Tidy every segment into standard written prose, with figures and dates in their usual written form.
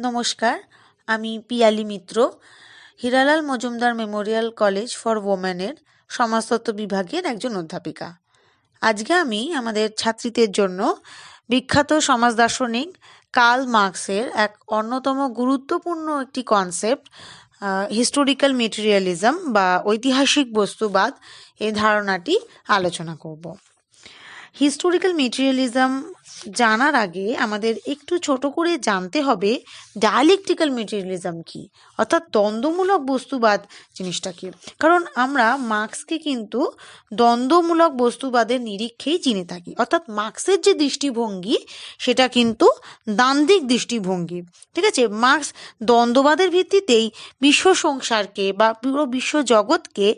নমস্কার, আমি Piyali Mitra, Hiralal Majumdar memorial college for ওমেনের সমাজতত্ত্ব বিভাগের একজন অধ্যাপিকা। আজকে আমি আমাদের ছাত্রীদের জন্য বিখ্যাত সমাজ দার্শনিক কার্ল মার্কসের এক অন্যতম গুরুত্বপূর্ণ একটি কনসেপ্ট হিস্টোরিক্যাল মেটেরিয়ালিজম বা ঐতিহাসিক বস্তুবাদ এই ধারণাটি আলোচনা করব। হিস্টোরিক্যাল মেটেরিয়ালিজম জানার আগে আমাদের একটু ছোট করে জানতে হবে ডায়ালেকটিক্যাল মেটেরিয়ালিজম কি, অর্থাৎ দ্বন্দ্বমূলক বস্তুবাদ জিনিসটা কি। কারণ আমরা মার্কসকে কিন্তু দ্বন্দ্বমূলক বস্তুবাদের নিরীক্ষেই চিনে থাকি, অর্থাৎ মার্কসের যে দৃষ্টিভঙ্গি সেটা কিন্তু দ্বান্দ্বিক দৃষ্টিভঙ্গি। ঠিক আছে, মার্কস দ্বন্দ্ববাদের ভিত্তিতেই বিশ্ব সংসারকে বা পুরো বিশ্ব জগৎকে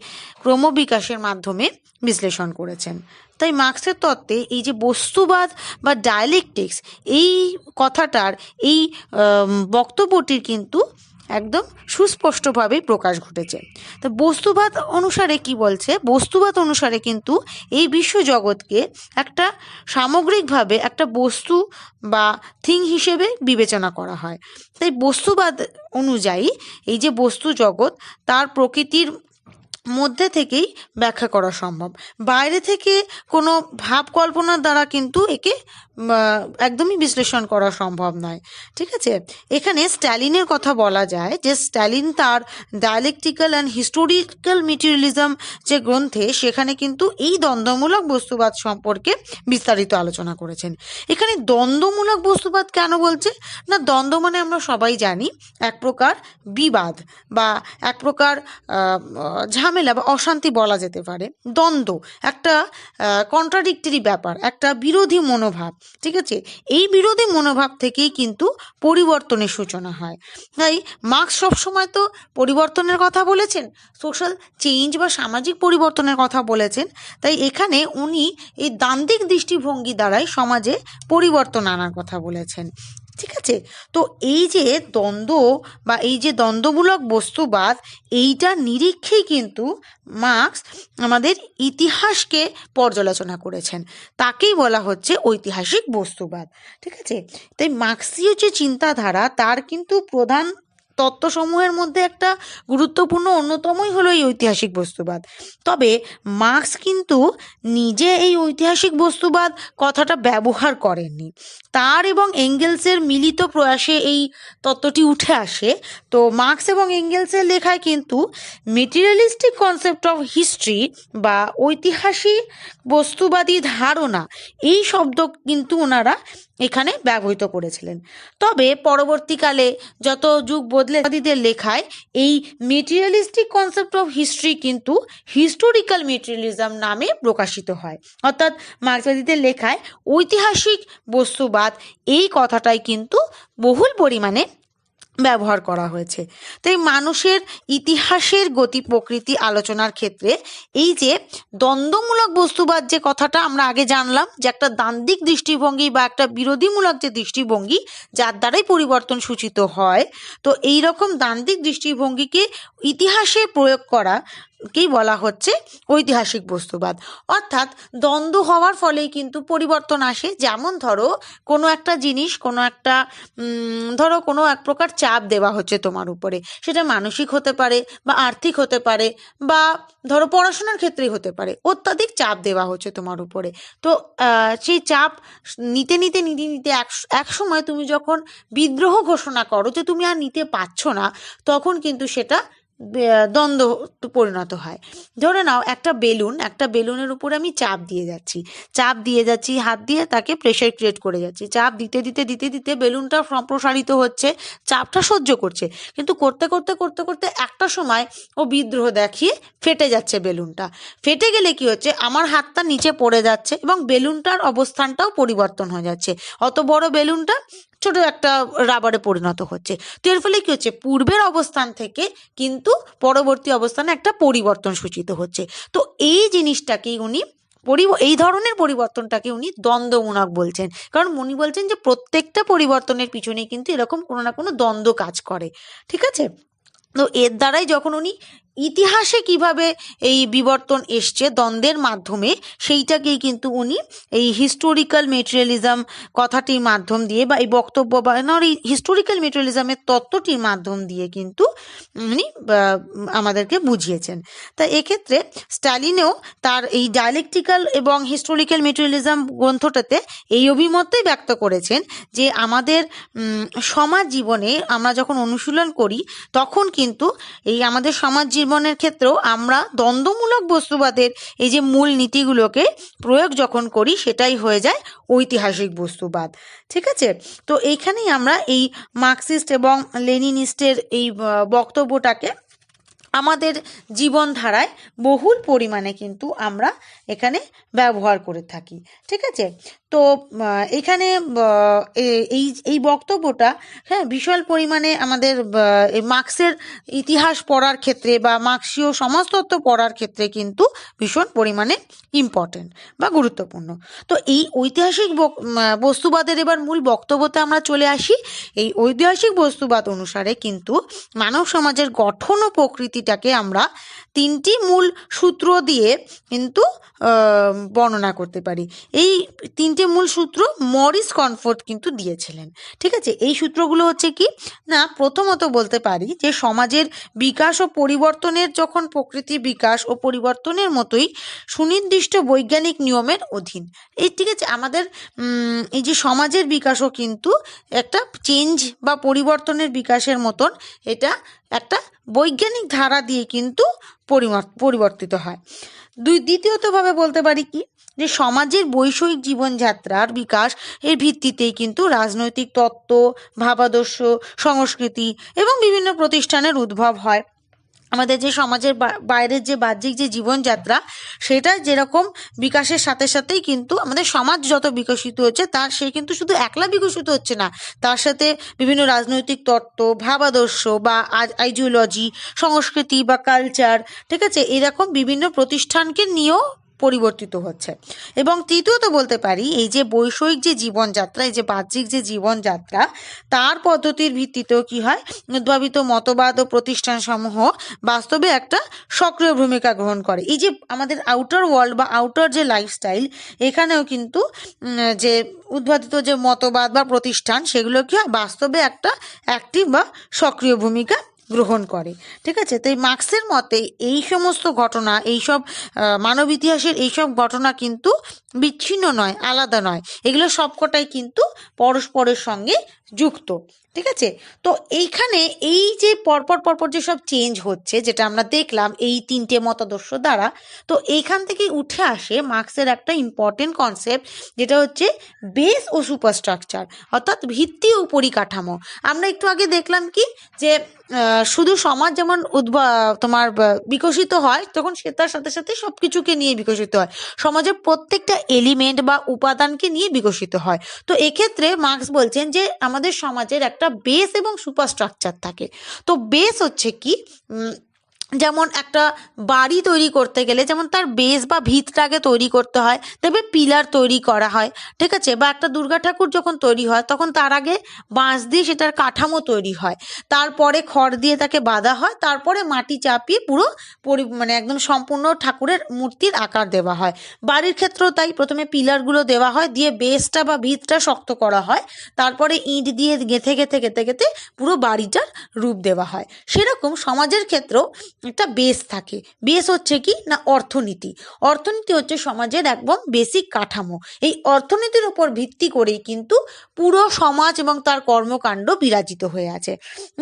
ক্রমবিকাশের মাধ্যমে বিশ্লেষণ করেছেন। তাই মার্কসের তত্ত্বে এই যে বস্তুবাদ বা ডায়ালেকটিক্স, এই কথাটার এই বক্তব্যটির কিন্তু একদম সুস্পষ্টভাবে প্রকাশ ঘটেছে। তো বস্তুবাদ অনুসারে কি বলছে, বস্তুবাদ অনুসারে কিন্তু এই বিশ্ব জগৎকে একটা সামগ্রিকভাবে একটা বস্তু বা থিং হিসেবে বিবেচনা করা হয়। তাই বস্তুবাদ অনুযায়ী এই যে বস্তু জগৎ তার প্রকৃতির মধ্যে থেকেই ব্যাখ্যা করা সম্ভব, বাইরে থেকে কোনো ভাব কল্পনার দ্বারা কিন্তু একে একদমই বিশ্লেষণ করা সম্ভব নয়। ঠিক আছে, এখানে স্ট্যালিনের কথা বলা যায় যে স্ট্যালিন তার ডায়ালেকটিক্যাল অ্যান্ড হিস্টোরিক্যাল মেটেরিয়ালিজম যে গ্রন্থে সেখানে কিন্তু এই দ্বন্দ্বমূলক বস্তুবাদ সম্পর্কে বিস্তারিত আলোচনা করেছেন। এখানে দ্বন্দ্বমূলক বস্তুবাদ কেন বলছে না, দ্বন্দ্ব মানে আমরা সবাই জানি এক প্রকার বিবাদ বা এক প্রকার ঝামেলা বা অশান্তি বলা যেতে পারে। দ্বন্দ্ব একটা কন্ট্রাডিক্টরি ব্যাপার, একটা বিরোধী মনোভাব। ঠিক আছে, এই বিরোধী মনোভাব থেকেই কিন্তু পরিবর্তনের সূচনা হয়। তাই মার্কস সবসময় তো পরিবর্তনের কথা বলেছেন, সোশ্যাল চেঞ্জ বা সামাজিক পরিবর্তনের কথা বলেছেন। তাই এখানে উনি এই দ্বান্দ্বিক দৃষ্টিভঙ্গি দ্বারাই সমাজে পরিবর্তন আনার কথা বলেছেন। ঠিক আছে, তো এই যে দ্বন্দ্ব বা এই যে দ্বন্দ্বমূলক বস্তুবাদ, এইটা নিরীক্ষেই কিন্তু মার্কস আমাদের ইতিহাসকে পর্যালোচনা করেছেন, তাকেই বলা হচ্ছে ঐতিহাসিক বস্তুবাদ। ঠিক আছে, তাই মার্কসীয় যে চিন্তাধারা তার কিন্তু প্রধান তত্ত্বসমূহের মধ্যে একটা গুরুত্বপূর্ণ অন্যতমই হলো এই ঐতিহাসিক বস্তুবাদ। তবে মার্কস কিন্তু নিজে এই ঐতিহাসিক বস্তুবাদ কথাটা ব্যবহার করেননি, তার এবং এঙ্গেলসের মিলিত প্রয়াসে এই তত্ত্বটি উঠে আসে। তো মার্কস এবং এঙ্গেলসের লেখায় কিন্তু মেটেরিয়ালিস্টিক কনসেপ্ট অফ হিস্ট্রি বা ঐতিহাসিক বস্তুবাদী ধারণা, এই শব্দ কিন্তু ওনারা এখানে ব্যবহৃত করেছিলেন। তবে পরবর্তীকালে যত যুগ বদলে লেখায় এই মেটেরিয়ালিস্টিক কনসেপ্ট অফ হিস্ট্রি কিন্তু হিস্টোরিক্যাল মেটেরিয়ালিজম নামে প্রকাশিত হয়, অর্থাৎ মার্কসবাদীদের লেখায় ঐতিহাসিক বস্তুবাদ এই কথাটাই কিন্তু বহুল পরিমাণে ব্যবহার করা হয়েছে। তাই মানুষের ইতিহাসের গতি প্রকৃতি আলোচনার ক্ষেত্রে এই যে দ্বন্দ্বমূলক বস্তুবাদ যে কথাটা আমরা আগে জানলাম, যে একটা দ্বান্দ্বিক দৃষ্টিভঙ্গি বা একটা বিরোধীমূলক যে দৃষ্টিভঙ্গি যার দ্বারাই পরিবর্তন সূচিত হয়, তো এই রকম দ্বান্দ্বিক দৃষ্টিভঙ্গিকে ইতিহাসে প্রয়োগ করা কেই বলা হচ্ছে ঐতিহাসিক বস্তুবাদ। অর্থাৎ দ্বন্দ্ব হওয়ার ফলেই কিন্তু পরিবর্তন আসে। যেমন ধরো কোনো একটা জিনিস, কোনো একটা ধরো কোনো এক প্রকার চাপ দেওয়া হচ্ছে তোমার উপরে, সেটা মানসিক হতে পারে বা আর্থিক হতে পারে বা ধরো পড়াশোনার ক্ষেত্রেই হতে পারে, অত্যাধিক চাপ দেওয়া হচ্ছে তোমার উপরে। তো সেই চাপ নিতে নিতে নিতে নিতে এক সময় তুমি যখন বিদ্রোহ ঘোষণা করো যে তুমি আর নিতে পারছো না, তখন কিন্তু সেটা দ্বন্দ্ব পরিণত হয়। ধরে নাও একটা বেলুনের উপরে আমি চাপ দিয়ে যাচ্ছি হাত দিয়ে, তাকে প্রেশার ক্রিয়েট করে যাচ্ছি, চাপ দিতে দিতে দিতে দিতে বেলুনটা সম্প্রসারিত হচ্ছে, চাপটা সহ্য করছে, কিন্তু করতে করতে করতে করতে একটা সময় ও বিদ্রোহ দেখিয়ে ফেটে যাচ্ছে। বেলুনটা ফেটে গেলে কি হচ্ছে, আমার হাতটা নিচে পড়ে যাচ্ছে এবং বেলুনটার অবস্থানটাও পরিবর্তন হয়ে যাচ্ছে। অত বড় বেলুনটা ছোট একটা রাবারে পরিণত হচ্ছে। তো এর ফলে কি হচ্ছে, পূর্বের অবস্থান থেকে কিন্তু পরবর্তী অবস্থানে একটা পরিবর্তন সূচিত হচ্ছে। তো এই জিনিসটাকেই উনি এই ধরনের পরিবর্তনটাকে উনি দ্বন্দ্বমূলক বলছেন, কারণ উনি বলছেন যে প্রত্যেকটা পরিবর্তনের পিছনে কিন্তু এরকম কোনো না কোনো দ্বন্দ্ব কাজ করে। ঠিক আছে, তো এর দ্বারাই যখন উনি ইতিহাসে কিভাবে এই বিবর্তন এসছে দ্বন্দ্বের মাধ্যমে, সেইটাকেই কিন্তু উনি এই হিস্টোরিক্যাল মেটেরিয়ালিজম কথাটির মাধ্যম দিয়ে বা এই বক্তব্য বা এই হিস্টোরিক্যাল মেটেরিয়ালিজমের তত্ত্বটির মাধ্যম দিয়ে কিন্তু উনি আমাদেরকে বুঝিয়েছেন। তা এক্ষেত্রে স্ট্যালিনেও তার এই ডায়ালেকটিক্যাল এবং হিস্টোরিক্যাল মেটেরিয়ালিজম গ্রন্থটাতে এই অভিমতই ব্যক্ত করেছেন যে আমাদের সমাজ জীবনে আমরা যখন অনুশীলন করি তখন কিন্তু এই আমাদের সমাজ জীবনের ক্ষেত্রেও আমরা দ্বন্দ্বমূলক বস্তুবাদের এই যে মূল নীতিগুলোকে প্রয়োগ যখন করি সেটাই হয়ে যায় ঐতিহাসিক বস্তুবাদ। ঠিক আছে, তো এইখানেই আমরা এই মার্কসিস্ট এবং লেনিনিস্টের এই বক্তব্যটাকে আমাদের জীবনধারায় বহুল পরিমাণে কিন্তু আমরা এখানে ব্যবহার করে থাকি। ঠিক আছে, তো এখানে এই বক্তব্যটা হ্যাঁ বিশাল পরিমাণে আমাদের মার্কসের ইতিহাস পড়ার ক্ষেত্রে বা মার্কসীয় সমাজতত্ত্ব পড়ার ক্ষেত্রে কিন্তু ভীষণ পরিমাণে ইম্পর্টেন্ট বা গুরুত্বপূর্ণ। তো এই ঐতিহাসিক বস্তুবাদের এবার মূল বক্তব্যতে আমরা চলে আসি। এই ঐতিহাসিক বস্তুবাদ অনুসারে কিন্তু মানব সমাজের গঠন ও প্রকৃতিটাকে আমরা তিনটি মূল সূত্র দিয়ে কিন্তু বর্ণনা করতে পারি। এই তিনটে মূল সূত্র মরিস কনফোর্ট কিন্তু দিয়েছিলেন। ঠিক আছে, এই সূত্রগুলো হচ্ছে কি না, প্রথমত বলতে পারি যে সমাজের বিকাশ ও পরিবর্তনের যখন প্রকৃতি বিকাশ ও পরিবর্তনের মতোই সুনির্দিষ্ট বৈজ্ঞানিক নিয়মের অধীন। এই ঠিক আছে, আমাদের এই যে সমাজের বিকাশও কিন্তু একটা চেঞ্জ বা পরিবর্তনের বিকাশের মতন এটা একটা বৈজ্ঞানিক ধারা দিয়ে কিন্তু পরিবর্তিত হয়। দ্বিতীয়তভাবে বলতে পারি কি যে সমাজের বৈষয়িক জীবনযাত্রার বিকাশ এর ভিত্তিতেই কিন্তু রাজনৈতিক তত্ত্ব, ভাবাদর্শ, সংস্কৃতি এবং বিভিন্ন প্রতিষ্ঠানের উদ্ভব হয়। আমাদের যে সমাজের বাইরের যে বাহ্যিক যে জীবনযাত্রা সেটা যেরকম বিকাশের সাথে সাথেই কিন্তু আমাদের সমাজ যত বিকশিত হচ্ছে সে কিন্তু শুধু একলা বিকশিত হচ্ছে না, তার সাথে বিভিন্ন রাজনৈতিক তত্ত্ব, ভাবাদর্শ বা আইডিওলজি, সংস্কৃতি বা কালচার, ঠিক আছে, এরকম বিভিন্ন প্রতিষ্ঠানকে নিয়েও পরিবর্তিত হচ্ছে। এবং তৃতীয়ত বলতে পারি এই যে বৈষয়িক যে জীবনযাত্রা, এই যে বাহ্যিক যে জীবনযাত্রা, তার পদ্ধতির ভিত্তিতেও কি হয়, উদ্ভাবিত মতবাদ ও প্রতিষ্ঠানসমূহ বাস্তবে একটা সক্রিয় ভূমিকা গ্রহণ করে। এই যে আমাদের আউটার ওয়ার্ল্ড বা আউটার যে লাইফস্টাইল, এখানেও কিন্তু যে উদ্ভাবিত যে মতবাদ বা প্রতিষ্ঠান সেগুলো কি হয়, বাস্তবে একটা অ্যাক্টিভ বা সক্রিয় ভূমিকা গ্রহণ করে। ঠিক আছে, তো এই মার্কসের মতে এই সমস্ত ঘটনা, এইসব মানব ইতিহাসের এইসব ঘটনা কিন্তু বিচ্ছিন্ন নয়, আলাদা নয়, এগুলো সবকটাই কিন্তু পরস্পরের সঙ্গে যুক্ত। ঠিক আছে, তো এইখানে এই যে পরপর যেসব চেঞ্জ হচ্ছে যেটা আমরা দেখলাম এই তিনটে মতাদর্শ দ্বারা, তো এইখান থেকেই উঠে আসে মার্কসের একটা ইম্পর্টেন্ট কনসেপ্ট যেটা হচ্ছে বেস ও সুপারস্ট্রাকচার, অর্থাৎ ভিত্তি ও পরিকাঠামো। আমরা একটু আগে দেখলাম কি যে শুধু সমাজ যেমন তোমার বিকশিত হয় তখন সে তার সাথে সাথে সব কিছুকে নিয়ে বিকশিত হয়, সমাজের প্রত্যেকটা এলিমেন্ট বা উপাদানকে নিয়ে বিকশিত হয়। তো এক্ষেত্রে মার্কস বলছেন যে আমাদের সমাজের একটা বেস এবং সুপারস্ট্রাকচার থাকে। তো বেস হচ্ছে কি, যেমন একটা বাড়ি তৈরি করতে গেলে যেমন তার বেস বা ভিতটাকে তৈরি করতে হয়, তবে পিলার তৈরি করা হয়। ঠিক আছে, বা একটা দুর্গা ঠাকুর যখন তৈরি হয় তখন তার আগে বাঁশ দিয়ে সেটার কাঠামো তৈরি হয়, তারপরে খড় দিয়ে তাকে বাঁধা হয়, তারপরে মাটি চাপিয়ে পুরো মানে একদম সম্পূর্ণ ঠাকুরের মূর্তির আকার দেওয়া হয়। বাড়ির ক্ষেত্রেও তাই, প্রথমে পিলারগুলো দেওয়া হয়, দিয়ে বেসটা বা ভিতটা শক্ত করা হয়, তারপরে ইট দিয়ে গেঁথে গেঁথে গেঁথে গেঁথে পুরো বাড়িটার রূপ দেওয়া হয়। সেরকম সমাজের ক্ষেত্রেও একটা বেস থাকে। বেস হচ্ছে কি না অর্থনীতি। অর্থনীতি হচ্ছে সমাজের একদম বেসিক কাঠামো। এই অর্থনীতির উপর ভিত্তি করেই কিন্তু পুরো সমাজ এবং তার কর্মকাণ্ড বিরাজিত হয়ে আছে।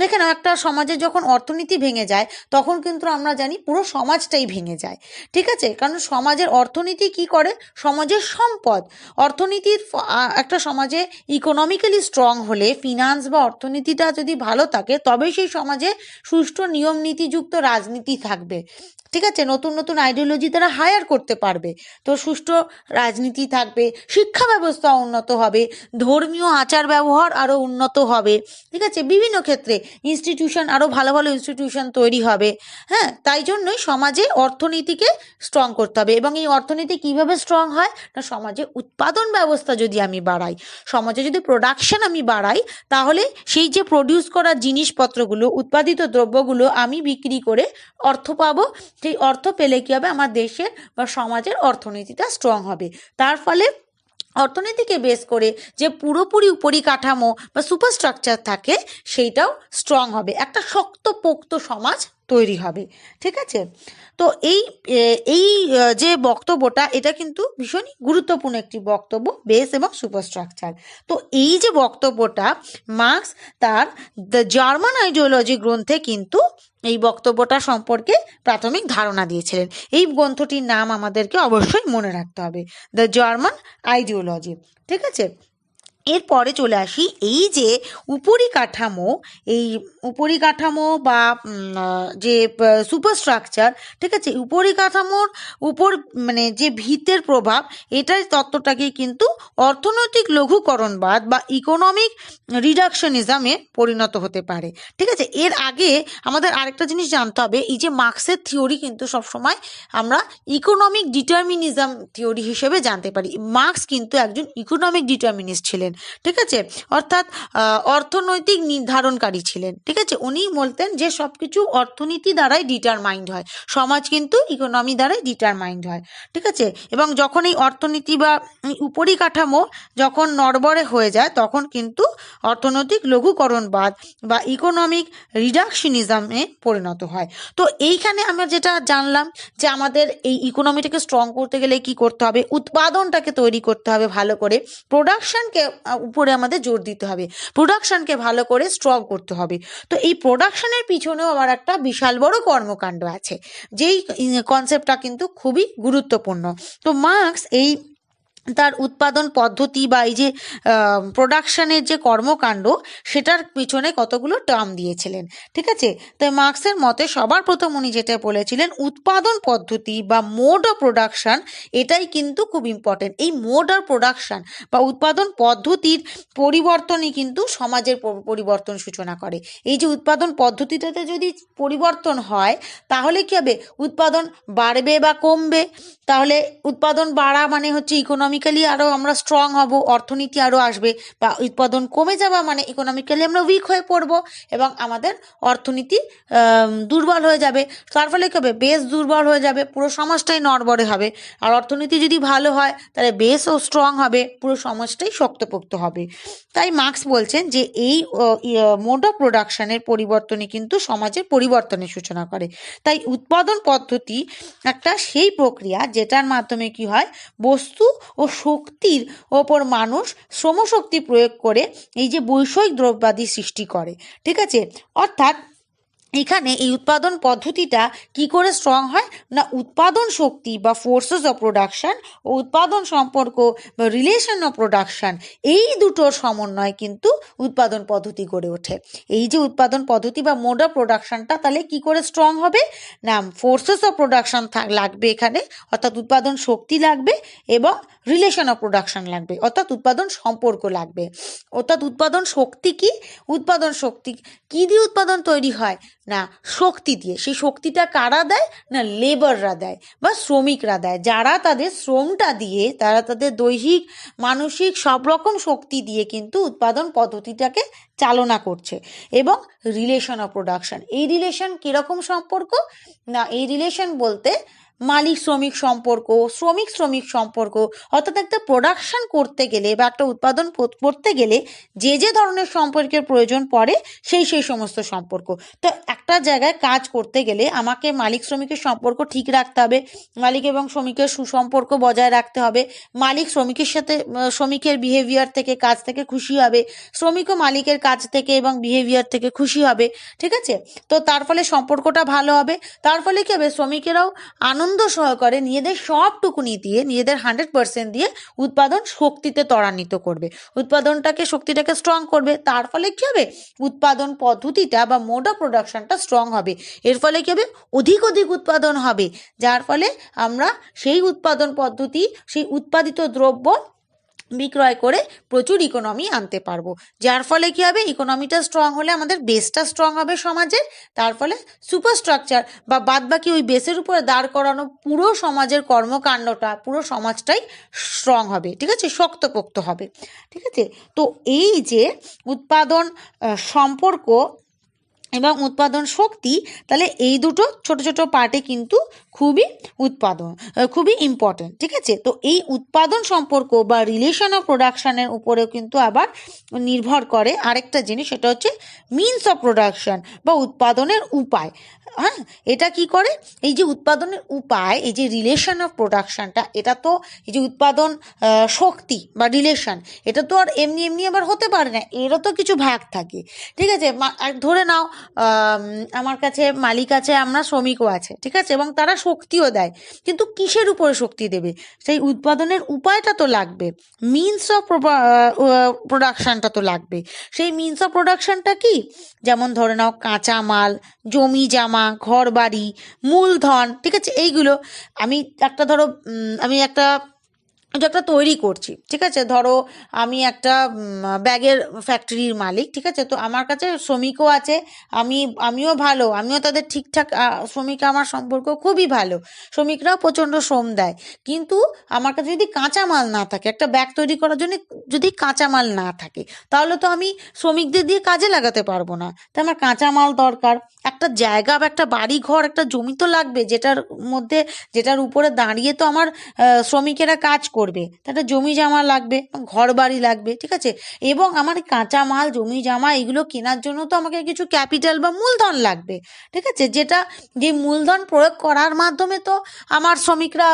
দেখেন, একটা সমাজে যখন অর্থনীতি ভেঙে যায় তখন কিন্তু আমরা জানি পুরো সমাজটাই ভেঙে যায়। ঠিক আছে, কারণ সমাজের অর্থনীতি কি করে, সমাজের সম্পদ, অর্থনীতির একটা সমাজে ইকোনমিক্যালি স্ট্রং হলে, ফিনান্স বা অর্থনীতিটা যদি ভালো থাকে তবেই সেই সমাজে সুষ্ঠু নিয়ম নীতিযুক্ত রাজনীতি থাকবে। ঠিক আছে, নতুন নতুন আইডিওলজি তারা হায়ার করতে পারবে, তো সুষ্ঠু রাজনীতি থাকবে, শিক্ষা ব্যবস্থা উন্নত হবে, ধর্মীয় আচার ব্যবহার আরও উন্নত হবে। ঠিক আছে, বিভিন্ন ক্ষেত্রে ইনস্টিটিউশন আরও ভালো ভালো ইনস্টিটিউশন তৈরি হবে। হ্যাঁ, তাই জন্যই সমাজে অর্থনীতিকে স্ট্রং করতে হবে। এবং এই অর্থনীতি কিভাবে স্ট্রং হয় না, সমাজে উৎপাদন ব্যবস্থা যদি আমি বাড়াই, সমাজে যদি প্রোডাকশন আমি বাড়াই, তাহলে সেই যে প্রডিউস করা জিনিসপত্রগুলো, উৎপাদিত দ্রব্যগুলো আমি বিক্রি করে অর্থ পাবো, সেই অর্থ পেলে কী হবে, আমার দেশের বা সমাজের অর্থনীতিটা স্ট্রং হবে। তার ফলে অর্থনীতিকে বেস করে যে পুরোপুরি উপরিকাঠামো বা সুপারস্ট্রাকচার থাকে সেইটাও স্ট্রং হবে, একটা শক্তপোক্ত সমাজ তৈরি হবে। ঠিক আছে, তো এই যে বক্তব্যটা, এটা কিন্তু ভীষণই গুরুত্বপূর্ণ একটি বক্তব্য, বেস এবং সুপারস্ট্রাকচার। তো এই যে বক্তব্যটা মার্কস তার দ্য জার্মান আইডিওলজি গ্রন্থে কিন্তু এই বক্তব্যটা সম্পর্কে প্রাথমিক ধারণা দিয়েছিলেন। এই গ্রন্থটির নাম আমাদেরকে অবশ্যই মনে রাখতে হবে, দ্য জার্মান আইডিওলজি। ঠিক আছে, এরপরে চলে আসি এই যে উপরিকাঠামো বা যে সুপারস্ট্রাকচার, ঠিক আছে, উপরিকাঠামোর উপর মানে যে ভিতের প্রভাব, এটাই তত্ত্বটাকে কিন্তু অর্থনৈতিক লঘুকরণবাদ বা ইকোনমিক রিডাকশনিজমে পরিণত হতে পারে। ঠিক আছে, এর আগে আমাদের আরেকটা জিনিস জানতে হবে, এই যে মার্কসের থিওরি কিন্তু সবসময় আমরা ইকোনমিক ডিটারমিনিজম থিওরি হিসেবে জানতে পারি। মার্কস কিন্তু একজন ইকোনমিক ডিটারমিনিস্ট ছিলেন। ঠিক আছে, অর্থাৎ অর্থনৈতিক নির্ধারণকারী ছিলেন। ঠিক আছে, উনি বলতেন যে সব কিছু অর্থনীতি দ্বারাই ডিটারমাইন্ড হয়, সমাজ কিন্তু ইকোনমি দ্বারাই ডিটারমাইন্ড হয়। ঠিক আছে, এবং যখন এই অর্থনীতি বা উপরিকাঠামো যখন নড়বড়ে হয়ে যায়, তখন কিন্তু অর্থনৈতিক লঘুকরণবাদ বা ইকোনমিক রিডাকশনিজমে পরিণত হয়। তো এইখানে আমরা যেটা জানলাম যে আমাদের এই ইকোনমিটাকে স্ট্রং করতে গেলে কি করতে হবে, উৎপাদনটাকে তৈরি করতে হবে ভালো করে, প্রোডাকশনকে উপরে আমাদের জোর দিতে হবে, প্রোডাকশনকে ভালো করে স্ট্রং করতে হবে। তো এই প্রোডাকশনের পিছনেও আবার একটা বিশাল বড় কর্মকাণ্ড আছে, যেই কনসেপ্টটা কিন্তু খুবই গুরুত্বপূর্ণ। তো মার্কস এই তার উৎপাদন পদ্ধতি বা এই যে প্রোডাকশনের যে কর্মকাণ্ড, সেটার পিছনে কতগুলো টার্ম দিয়েছিলেন। ঠিক আছে, তাই মার্কসের মতে সবার প্রথম উনি যেটা বলেছিলেন, উৎপাদন পদ্ধতি বা মোড অফ প্রোডাকশন, এটাই কিন্তু খুব ইম্পর্টেন্ট। এই মোড অফ প্রোডাকশন বা উৎপাদন পদ্ধতির পরিবর্তনই কিন্তু সমাজের পরিবর্তন সূচনা করে। এই যে উৎপাদন পদ্ধতিটাতে যদি পরিবর্তন হয়, তাহলে কী হবে, উৎপাদন বাড়বে বা কমবে। তাহলে উৎপাদন বাড়া মানে হচ্ছে ইকোনমিক্যালি আরও আমরা স্ট্রং হব, অর্থনীতি আরও আসবে, বা উৎপাদন কমে যাওয়া মানে ইকোনমিক্যালি আমরা উইক হয়ে পড়ব এবং আমাদের অর্থনীতি দুর্বল হয়ে যাবে। তার ফলে কী হবে, বেস দুর্বল হয়ে যাবে, পুরো সমাজটাই নড়বড়ে হবে। আর অর্থনীতি যদি ভালো হয়, তাহলে বেসও স্ট্রং হবে, পুরো সমাজটাই শক্তপোক্ত হবে। তাই মার্কস বলছেন যে এই মোড অফ প্রোডাকশনের পরিবর্তনই কিন্তু সমাজের পরিবর্তনের সূচনা করে। তাই উৎপাদন পদ্ধতি একটা সেই প্রক্রিয়া যেটার মাধ্যমে কি হয়, বস্তু ও শক্তির ওপর মানুষ শ্রমশক্তি প্রয়োগ করে এই যে বৈষয়িক দ্রব্যাদি সৃষ্টি করে। ঠিক আছে, অর্থাৎ এখানে এই উৎপাদন পদ্ধতিটা কি করে স্ট্রং হয় না, উৎপাদন শক্তি বা ফোর্সেস অফ প্রোডাকশন ও উৎপাদন সম্পর্ক বা রিলেশন অফ প্রোডাকশন, এই দুটোর সমন্বয় কিন্তু উৎপাদন পদ্ধতি গড়ে ওঠে। এই যে উৎপাদন পদ্ধতি বা মোড অফ প্রোডাকশনটা তাহলে কি করে স্ট্রং হবে না, ফোর্সেস অফ প্রোডাকশন লাগবে এখানে, অর্থাৎ উৎপাদন শক্তি লাগবে, এবং রিলেশন অফ প্রোডাকশন লাগবে, অর্থাৎ উৎপাদন সম্পর্ক লাগবে। অর্থাৎ উৎপাদন শক্তি কি, উৎপাদন শক্তি কি দিয়ে উৎপাদন তৈরি হয় না, শক্তি দিয়ে। সেই শক্তিটা কারা দেয় না, লেবাররা দেয় বা শ্রমিকরা দেয়, যারা তাদের শ্রমটা দিয়ে, তারা তাদের দৈহিক মানসিক সব রকম শক্তি দিয়ে কিন্তু উৎপাদন পদ্ধতিটাকে চালনা করছে। এবং রিলেশন অফ প্রোডাকশন, এই রিলেশন কীরকম সম্পর্ক না, এই রিলেশন বলতে মালিক শ্রমিক সম্পর্ক, শ্রমিক শ্রমিক সম্পর্ক, অর্থাৎ একটা প্রোডাকশন করতে গেলে বা একটা উৎপাদন করতে গেলে যে যে ধরনের সম্পর্কের প্রয়োজন পড়ে, সেই সমস্ত সম্পর্ক। তো একটা জায়গায় কাজ করতে গেলে আমাকে মালিক শ্রমিকের সম্পর্ক ঠিক রাখতে হবে, মালিক এবং শ্রমিকের সুসম্পর্ক বজায় রাখতে হবে, মালিক শ্রমিকের সাথে শ্রমিকের বিহেভিয়ার থেকে, কাজ থেকে খুশি হবে, শ্রমিকও মালিকের কাজ থেকে এবং বিহেভিয়ার থেকে খুশি হবে। ঠিক আছে, তো তার ফলে সম্পর্কটা ভালো হবে। তার ফলে কী হবে, শ্রমিকেরাও আনন্দ সহকারে নিজেদের সবটুকুনি দিয়ে, নিজেদের 100% দিয়ে উৎপাদন শক্তিতে ত্বরান্বিত করবে, শক্তিটাকে স্ট্রং করবে। তার ফলে কী হবে, উৎপাদন পদ্ধতিটা বা মোড অফ প্রোডাকশনটা স্ট্রং হবে। এর ফলে কী হবে, অধিক উৎপাদন হবে, যার ফলে আমরা সেই উৎপাদন পদ্ধতি, সেই উৎপাদিত দ্রব্য বিক্রয় করে প্রচুর ইকোনমি আনতে পারবো। যার ফলে কী হবে, ইকোনমিটা স্ট্রং হলে আমাদের বেসটা স্ট্রং হবে সমাজের। তার ফলে সুপারস্ট্রাকচার বা বাদবাকি ওই বেসের উপরে দাঁড় করানো পুরো সমাজের কর্মকাণ্ডটা, পুরো সমাজটাই স্ট্রং হবে। ঠিক আছে, শক্তপোক্ত হবে। ঠিক আছে, তো এই যে উৎপাদন সম্পর্ক এবং উৎপাদন শক্তি, তাহলে এই দুটো ছোট ছোট পার্টে কিন্তু খুবই ইম্পর্টেন্ট। ঠিক আছে, তো এই উৎপাদন সম্পর্ক বা রিলেশন অফ প্রোডাকশনের উপরেও কিন্তু আবার নির্ভর করে আরেকটা জিনিস, সেটা হচ্ছে মিনস অফ প্রোডাকশন বা উৎপাদনের উপায়। হ্যাঁ, এটা কি করে, এই যে উৎপাদনের উপায়, এই যে রিলেশন অফ প্রোডাকশনটা, এটা তো এই যে উৎপাদন শক্তি বা রিলেশন, এটা তো আর এমনি এমনি আবার হতে পারে না, এরও তো কিছু ভাগ থাকে। ঠিক আছে, ধরে নাও আমার কাছে মালিক আছে, আমরা শ্রমিকও আছে, ঠিক আছে, এবং তারা শক্তিও দেয়, কিন্তু কিসের উপরে শক্তি দেবে, সেই উৎপাদনের উপায়টা তো লাগবে, মিনস অফ প্রোডাকশনটা তো লাগবে। সেই মিনস অফ প্রোডাকশনটা কি, যেমন ধরে নাও কাঁচা মাল, জমি জামা, ঘর বাড়ি, মূলধন, ঠিক আছে, এইগুলো। আমি একটা তৈরি করছি, ঠিক আছে, ধরো আমি একটা ব্যাগের ফ্যাক্টরির মালিক, ঠিক আছে, তো আমার কাছে শ্রমিকও আছে, আমিও ভালো, আমিও তাদের ঠিকঠাক শ্রমিক, আমার সম্পর্ক খুবই ভালো, শ্রমিকরাও প্রচণ্ড শ্রম দেয়, কিন্তু আমার কাছে যদি কাঁচা মাল না থাকে, একটা ব্যাগ তৈরি করার জন্য যদি কাঁচা মাল না থাকে, তাহলে তো আমি শ্রমিকদের দিয়ে কাজে লাগাতে পারবো না, তাই আমার কাঁচা মাল দরকার, একটা জায়গা বা একটা বাড়ি ঘর, একটা জমি তো লাগবে, যেটার উপরে দাঁড়িয়ে তো আমার শ্রমিকেরা কাজ করবে, একটা জমি জামা লাগবে, ঘর বাড়ি লাগবে, ঠিক আছে, এবং আমার কাঁচা মাল, জমি জামা এগুলো কেনার জন্য তো আমাকে কিছু ক্যাপিটাল বা মূলধন লাগবে, ঠিক আছে, যে মূলধন প্রয়োগ করার মাধ্যমে তো আমার শ্রমিকরা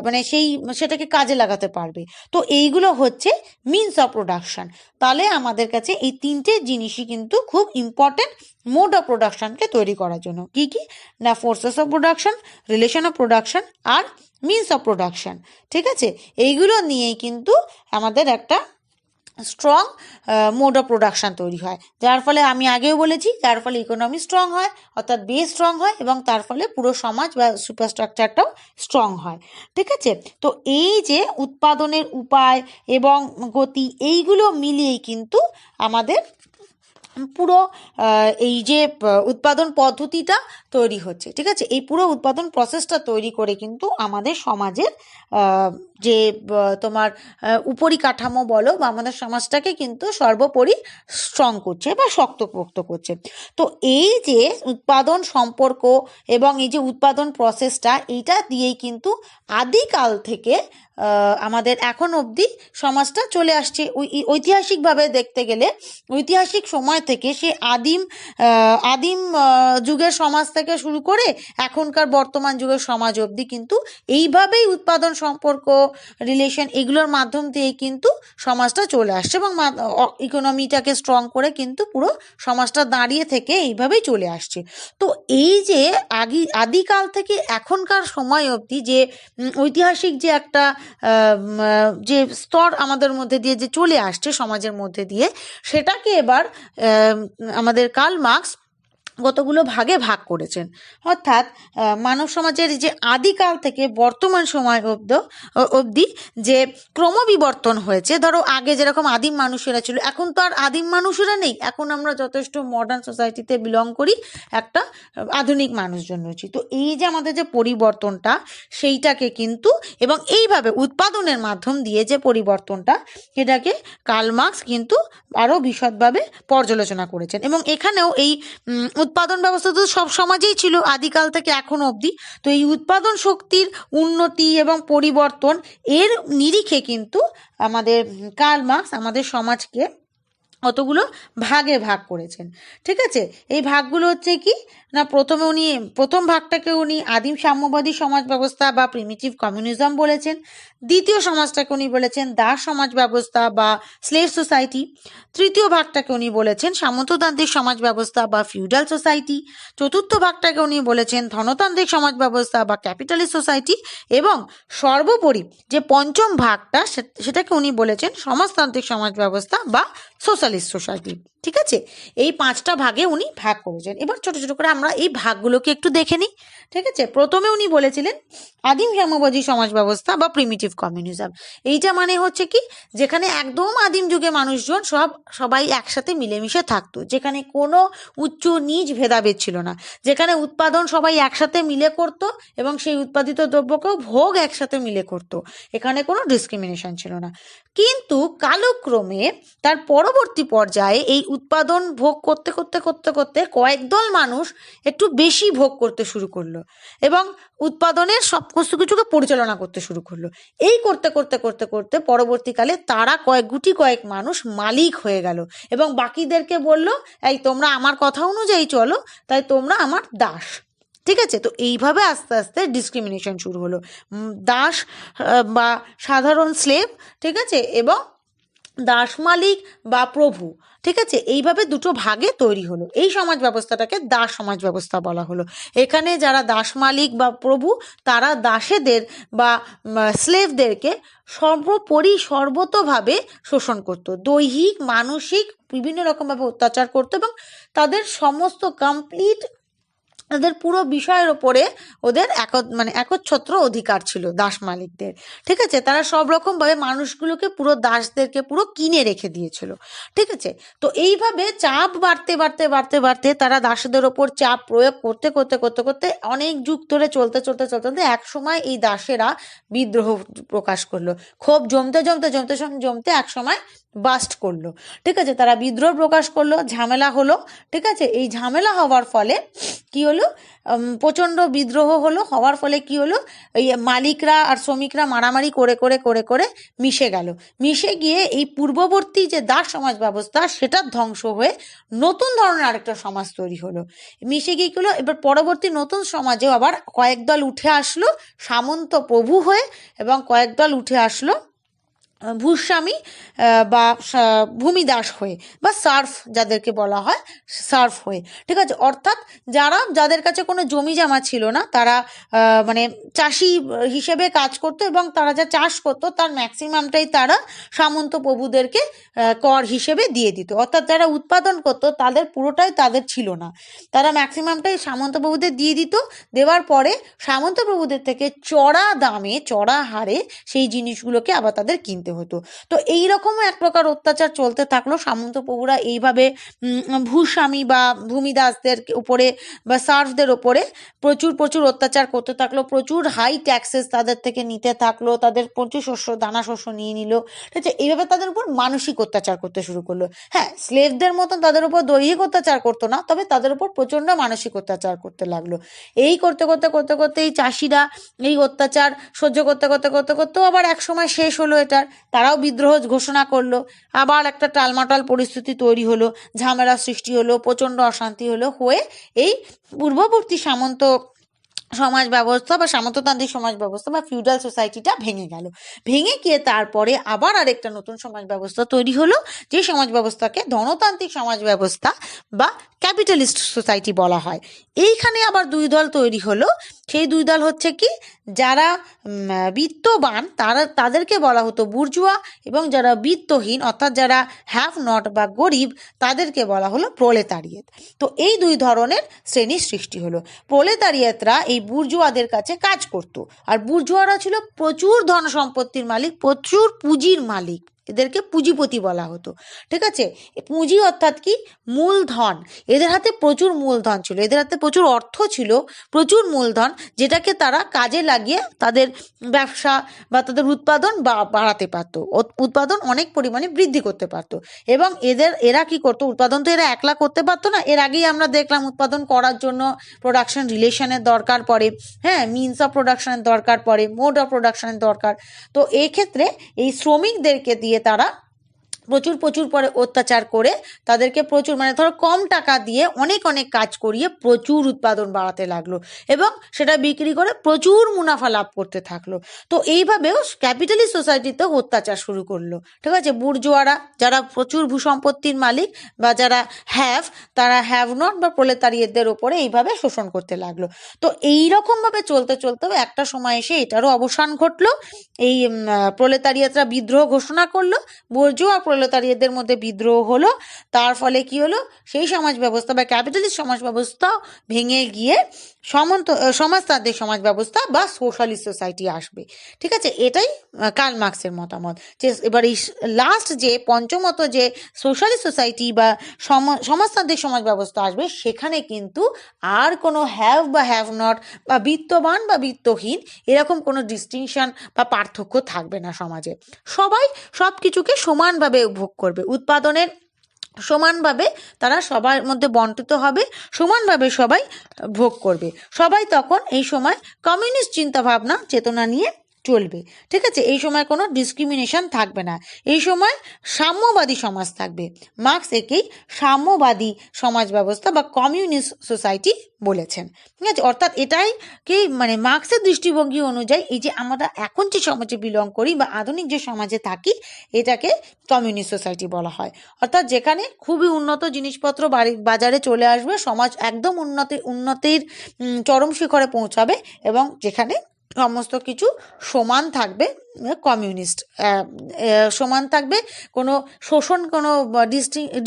মানে সেটাকে কাজে লাগাতে পারবে। তো এইগুলো হচ্ছে মিনস অফ প্রোডাকশন। তাহলে আমাদের কাছে এই তিনটে জিনিসই কিন্তু খুব ইম্পর্টেন্ট মোড অফ প্রোডাকশনকে তৈরি করার জন্য। কি কি না, forces of production, relation of production আর মিনস অফ প্রোডাকশন। ঠিক আছে, এইগুলো নিয়েই কিন্তু আমাদের একটা স্ট্রং মোড অফ প্রোডাকশন তৈরি হয়, যার ফলে আমি আগেও বলেছি, যার ফলে ইকোনমি স্ট্রং হয়, অর্থাৎ বেস স্ট্রং হয়, এবং তার ফলে পুরো সমাজ বা সুপারস্ট্রাকচারটাও স্ট্রং হয়। ঠিক আছে, তো এই যে উৎপাদনের উপায় এবং গতি, এইগুলো মিলিয়েই কিন্তু আমাদের পুরো এই যে উৎপাদন পদ্ধতিটা তৈরি হচ্ছে। ঠিক আছে, এই পুরো উৎপাদন প্রসেসটা তৈরি করে কিন্তু আমাদের সমাজের যে তোমার উপরিকাঠামো বলো বা আমাদের সমাজটাকে কিন্তু সর্বোপরি স্ট্রং করছে বা শক্তপোক্ত করছে। তো এই যে উৎপাদন সম্পর্ক এবং এই যে উৎপাদন প্রসেসটা, এইটা দিয়েই কিন্তু আদিকাল থেকে আমাদের এখন অবধি সমাজটা চলে আসছে। ঐতিহাসিকভাবে দেখতে গেলে ঐতিহাসিক সময় থেকে সে আদিম যুগের সমাজ থেকে শুরু করে এখনকার বর্তমান যুগের সমাজ অবধি কিন্তু এইভাবেই উৎপাদন সম্পর্ক, রিলেশন, এগুলোর মাধ্যম দিয়ে কিন্তু সমাজটা চলে আসছে, এবং ইকোনমিটাকে স্ট্রং করে কিন্তু পুরো সমাজটা দাঁড়িয়ে থেকে এইভাবেই চলে আসছে। তো এই যে আদিকাল থেকে এখনকার সময় অবধি যে ঐতিহাসিক যে একটা যে স্তর আমাদের মধ্যে দিয়ে যে চলে আসছে সমাজের মধ্যে দিয়ে, সেটাকে এবার আমাদের কার্ল মার্কস কতগুলো ভাগে ভাগ করেছেন। অর্থাৎ মানব সমাজের যে আদিকাল থেকে বর্তমান সময় অবধি যে ক্রমবিবর্তন হয়েছে, ধরো আগে যেরকম আদিম মানুষেরা ছিল, এখন তো আর আদিম মানুষেরা নেই, এখন আমরা যথেষ্ট মডার্ন সোসাইটিতে বিলং করি, একটা আধুনিক মানুষজন রয়েছি। তো এই যে আমাদের যে পরিবর্তনটা, সেইটাকে কিন্তু, এবং এইভাবে উৎপাদনের মাধ্যম দিয়ে যে পরিবর্তনটা, সেটাকে কার্ল মার্কস কিন্তু আরও বিশদভাবে পর্যালোচনা করেছেন। এবং এখানেও এই উৎপাদন ব্যবস্থা তো সব সমাজেই ছিল আদিকাল থেকে এখন অবধি। তো এই উৎপাদন শক্তির উন্নতি এবং পরিবর্তন, এর নিরিখে কিন্তু আমাদের কার্ল মার্কস আমাদের সমাজকে কতগুলো ভাগে ভাগ করেছেন। ঠিক আছে, এই ভাগগুলো হচ্ছে কি না, প্রথম ভাগটাকে উনি আদিম সাম্যবাদী সমাজ ব্যবস্থা বা প্রিমিটিভ কমিউনিজম বলেছেন। দ্বিতীয় সমাজটাকে উনি বলেছেন দাস সমাজ ব্যবস্থা বা স্লেভ সোসাইটি। তৃতীয় ভাগটাকে উনি বলেছেন সামন্ততান্ত্রিক সমাজ ব্যবস্থা বা ফিউডাল সোসাইটি। চতুর্থ ভাগটাকে উনি বলেছেন ধনতান্ত্রিক সমাজ ব্যবস্থা বা ক্যাপিটালিস্ট সোসাইটি। এবং সর্বোপরি যে পঞ্চম ভাগটা, সেটাকে উনি বলেছেন সমাজতান্ত্রিক সমাজ ব্যবস্থা বা সোশ্যালিস্ট সোসাইটি। ঠিক আছে, এই পাঁচটা ভাগে উনি ভাগ করেছেন। এবার ছোট ছোট করে আমরা এই ভাগগুলোকে একটু দেখে নিই। ঠিক আছে, প্রথমে উনি বলেছিলেন আদিম সাম্যবাদী সমাজ ব্যবস্থা বা প্রিমিটিভ কমিউনিজম। এইটা মানে হচ্ছে কি, যেখানে একদম আদিম যুগে মানুষজন সবাই একসাথে মিলেমিশে থাকতো, যেখানে কোনো উচ্চ নিচ ভেদাভেদ ছিল না, যেখানে উৎপাদন সবাই একসাথে মিলে করত এবং সেই উৎপাদিত দ্রব্যকেও ভোগ একসাথে মিলে করত, এখানে কোনো ডিসক্রিমিনেশন ছিল না। কিন্তু কালক্রমে তার পরবর্তী পর্যায়ে এই উৎপাদন ভোগ করতে করতে করতে করতে কয়েক দল মানুষ একটু বেশি ভোগ করতে শুরু করলো এবং উৎপাদনের সমস্ত কিছুকে পরিচালনা করতে শুরু করলো। এই করতে করতে করতে করতে পরবর্তীকালে তারা কয়েক মানুষ মালিক হয়ে গেল এবং বাকিদেরকে বলল, এই তোমরা আমার কথা অনুযায়ী চলো, তাই তোমরা আমার দাস। ঠিক আছে, তো এইভাবে আস্তে আস্তে ডিসক্রিমিনেশন শুরু হলো। দাস বা সাধারণ স্লেভ, ঠিক আছে, এবং দাস মালিক বা প্রভু, ঠিক আছে, এইভাবে দুটো ভাগে তৈরি হলো। এই সমাজ ব্যবস্থাটাকে দাস সমাজ ব্যবস্থা বলা হলো। এখানে যারা দাস মালিক বা প্রভু, তারা দাসেদের বা স্লেভদেরকে সর্বতোভাবে শোষণ করত, দৈহিক মানসিক বিভিন্ন রকমভাবে অত্যাচার করতো এবং তাদের সমস্ত কমপ্লিট তাদের পুরো বিষয়ের ওপরে ওদের একচ্ছত্র অধিকার ছিল দাস মালিকদের। ঠিক আছে, তারা সব রকমভাবে মানুষগুলোকে পুরো দাসদেরকে পুরো কিনে রেখে দিয়েছিল। ঠিক আছে, তো এইভাবে চাপ বাড়তে বাড়তে বাড়তে বাড়তে তারা দাসদের ওপর চাপ প্রয়োগ করতে করতে করতে করতে অনেক যুগ ধরে চলতে চলতে চলতে চলতে এক সময় এই দাসেরা বিদ্রোহ প্রকাশ করলো। ক্ষোভ জমতে জমতে জমতে জমতে এক সময় বাস্ট করলো। ঠিক আছে, তারা বিদ্রোহ প্রকাশ করলো, ঝামেলা হলো। ঠিক আছে, এই ঝামেলা হওয়ার ফলে কি হলো, প্রচণ্ড বিদ্রোহ হলো। হওয়ার ফলে কি হলো, এই মালিকরা আর শ্রমিকরা মারামারি করে করে করে করে মিশে গেল। মিশে গিয়ে এই পূর্ববর্তী যে দাস সমাজ ব্যবস্থা সেটার ধ্বংস হয়ে নতুন ধরনের আরেকটা সমাজ তৈরি হলো। মিশে গিয়ে কি হলো, এবার পরবর্তী নতুন সমাজেও আবার কয়েক দল উঠে আসলো সামন্ত প্রভু হয়ে এবং কয়েক দল উঠে আসলো ভূস্বামী বা ভূমিদাস হয়ে বা সার্ফ যাদেরকে বলা হয়, সার্ফ হয়ে। ঠিক আছে, অর্থাৎ যাদের কাছে কোনো জমি জমা ছিল না, তারা চাষি হিসেবে কাজ করতো এবং তারা যা চাষ করতো তার ম্যাক্সিমামটাই তারা সামন্ত প্রভুদেরকে কর হিসেবে দিয়ে দিত। অর্থাৎ যারা উৎপাদন করতো তাদের পুরোটাই তাদের ছিল না, তারা ম্যাক্সিমামটাই সামন্ত প্রভুদের দিয়ে দিত। দেওয়ার পরে সামন্ত প্রভুদের থেকে চড়া দামে চড়া হারে সেই জিনিসগুলোকে আবার তাদের কিনতে হতো। তো এইরকমও এক প্রকার অত্যাচার চলতে থাকলো। সামন্ত প্রভুরা এইভাবে ভূস্বামী বা ভূমিদাসদের উপরে বা সার্ফদের ওপরে প্রচুর প্রচুর অত্যাচার করতে থাকলো, প্রচুর হাই ট্যাক্সেস তাদের থেকে নিতে থাকলো, তাদের প্রচুর দানা শস্য নিয়ে নিল। ঠিক আছে, এইভাবে তাদের উপর মানসিক অত্যাচার করতে শুরু করলো। হ্যাঁ, স্লেভদের মতন তাদের উপর দৈহিক অত্যাচার করতো না, তবে তাদের উপর প্রচণ্ড মানসিক অত্যাচার করতে লাগলো। এই করতে করতে করতে করতে এই চাষিরা এই অত্যাচার সহ্য করতে করতে করতে করতেও আবার এক সময় শেষ হলো এটার। তারাও বিদ্রোহ ঘোষণা করলো, আবার একটা টালমাটাল পরিস্থিতি তৈরি হলো, ঝামেলা সৃষ্টি হলো, প্রচণ্ড অশান্তি হলো, হয়ে এই পূর্ববর্তী সামন্ত সমাজ ব্যবস্থা বা সামন্ততান্ত্রিক সমাজ ব্যবস্থা বা ফিউডাল সোসাইটিটা ভেঙে গেল। ভেঙে গিয়ে তারপরে আবার আরেকটা নতুন সমাজ ব্যবস্থা তৈরি হলো, যে সমাজ ব্যবস্থাকে ধনতান্ত্রিক সমাজ ব্যবস্থা বা ক্যাপিটালিস্ট সোসাইটি বলা হয়। এইখানে আবার দুই দল তৈরি হলো। সেই দুই দল হচ্ছে কি, যারা বিত্তবান তাদেরকে বলা হতো বুর্জুয়া, এবং যারা বিত্তহীন অর্থাৎ যারা হ্যাভ নট বা গরিব তাদেরকে বলা হলো প্রোলেতারিয়েত। তো এই দুই ধরনের শ্রেণীর সৃষ্টি হলো। প্রোলেতারিয়েতরা এই বুর্জুয়াদের কাছে কাজ করত, আর বুর্জুয়ারা ছিল প্রচুর ধন সম্পত্তির মালিক, প্রচুর পুঁজির মালিক, এদেরকে পুঁজিপতি বলা হতো। ঠিক আছে, পুঁজি অর্থাৎ কি, মূলধন। এদের হাতে প্রচুর মূলধন ছিল, এদের হাতে প্রচুর অর্থ ছিল, প্রচুর মূলধন, যেটাকে তারা কাজে লাগিয়ে তাদের ব্যবসা বা তাদের উৎপাদন বাড়াতে পারতো, উৎপাদন অনেক পরিমাণে বৃদ্ধি করতে পারতো। এবং এরা কি করতো, উৎপাদন তো এরা একলা করতে পারতো না। এর আগেই আমরা দেখলাম উৎপাদন করার জন্য প্রোডাকশন রিলেশনের দরকার পড়ে, হ্যাঁ, মিনস অফ প্রোডাকশনের দরকার পড়ে, মোড অফ প্রোডাকশনের দরকার। তো এই ক্ষেত্রে এই শ্রমিকদেরকে দিয়ে তারা প্রচুর প্রচুর পরে অত্যাচার করে তাদেরকে প্রচুর ধরো কম টাকা দিয়ে অনেক অনেক কাজ করিয়ে প্রচুর উৎপাদন বাড়াতে লাগলো এবং সেটা বিক্রি করে প্রচুর মুনাফা লাভ করতে থাকলো। তো এইভাবেও ক্যাপিটালিস্ট সোসাইটিতেও অত্যাচার শুরু করলো। ঠিক আছে, বুর্জোয়ারা যারা প্রচুর ভূসম্পত্তির মালিক বা যারা তারা হ্যাভ নট বা প্রোলেতারিয়েতদের ওপরে এইভাবে শোষণ করতে লাগলো। তো এইরকমভাবে চলতে চলতেও একটা সময় এসে এটারও অবসান ঘটলো। এই প্রোলেতারিয়েতরা বিদ্রোহ ঘোষণা করলো, বুর্জোয়া প্রোলেতারিয়েতদের মধ্যে বিদ্রোহ হলো। তার ফলে কি হলো, সেই সমাজ ব্যবস্থা বা ক্যাপিটালিস্ট সমাজ ব্যবস্থা ভেঙে গিয়ে সমাজতান্ত্রিক সমাজ ব্যবস্থা বা সোশ্যালিস্ট সোসাইটি আসবে। ঠিক আছে, এটাই কার্ল মার্কসের মতামত। যে এবার এই লাস্ট যে পঞ্চমত যে সোশ্যালিস্ট সোসাইটি বা সমাজতান্ত্রিক সমাজ ব্যবস্থা আসবে, সেখানে কিন্তু আর কোনো হ্যাভ বা হ্যাভ নট বা বিত্তবান বা বিত্তহীন এরকম কোনো ডিস্টিংশন বা পার্থক্য থাকবে না সমাজে। সবাই সব কিছুকে সমানভাবে ভোগ করবে। উৎপাদনের সমানভাবে তারা সবার মধ্যে বন্টিত হবে, সমানভাবে সবাই ভোগ করবে। সবাই তখন এই সময় কমিউনিস্ট চিন্তাভাবনা চেতনা নিয়ে চলবে। ঠিক আছে, এই সময় কোনো ডিসক্রিমিনেশন থাকবে না, এই সময় সাম্যবাদী সমাজ থাকবে। মার্কস একেই সাম্যবাদী সমাজ ব্যবস্থা বা কমিউনিস্ট সোসাইটি বলেছেন। ঠিক আছে, অর্থাৎ এটাই কি মানে মার্কসের দৃষ্টিভঙ্গি অনুযায়ী এই যে আমরা এখন যে সমাজে বিলং করি বা আধুনিক যে সমাজে থাকি এটাকে কমিউনিস্ট সোসাইটি বলা হয়। অর্থাৎ যেখানে খুবই উন্নত জিনিসপত্র বাজারে চলে আসবে, সমাজ একদম উন্নতির চরম শিখরে পৌঁছাবে এবং যেখানে সমস্ত কিছু সমান থাকবে, কমিউনিস্ট সমান থাকবে, কোনো শোষণ কোনো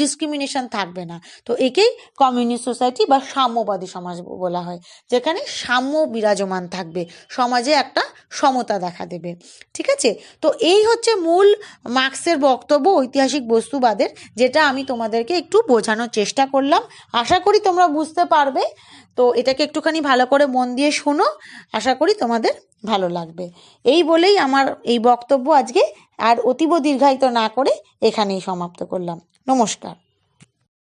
ডিসক্রিমিনেশন থাকবে না। তো একেই কমিউনিস্ট সোসাইটি বা সাম্যবাদী সমাজ বলা হয়, যেখানে সাম্য বিরাজমান থাকবে, সমাজে একটা সমতা দেখা দেবে। ঠিক আছে, তো এই হচ্ছে মূল মার্কসের বক্তব্য ঐতিহাসিক বস্তুবাদের, যেটা আমি তোমাদেরকে একটু বোঝানোর চেষ্টা করলাম। আশা করি তোমরা বুঝতে পারবে। তো এটাকে একটুখানি ভালো করে মন দিয়ে শোনো, আশা করি তোমাদের ভালো লাগবে। এই বলেই আমার এই বক্তব্য আজকে আর অতীব দীর্ঘায়িত না করে এখানেই সমাপ্ত করলাম। নমস্কার।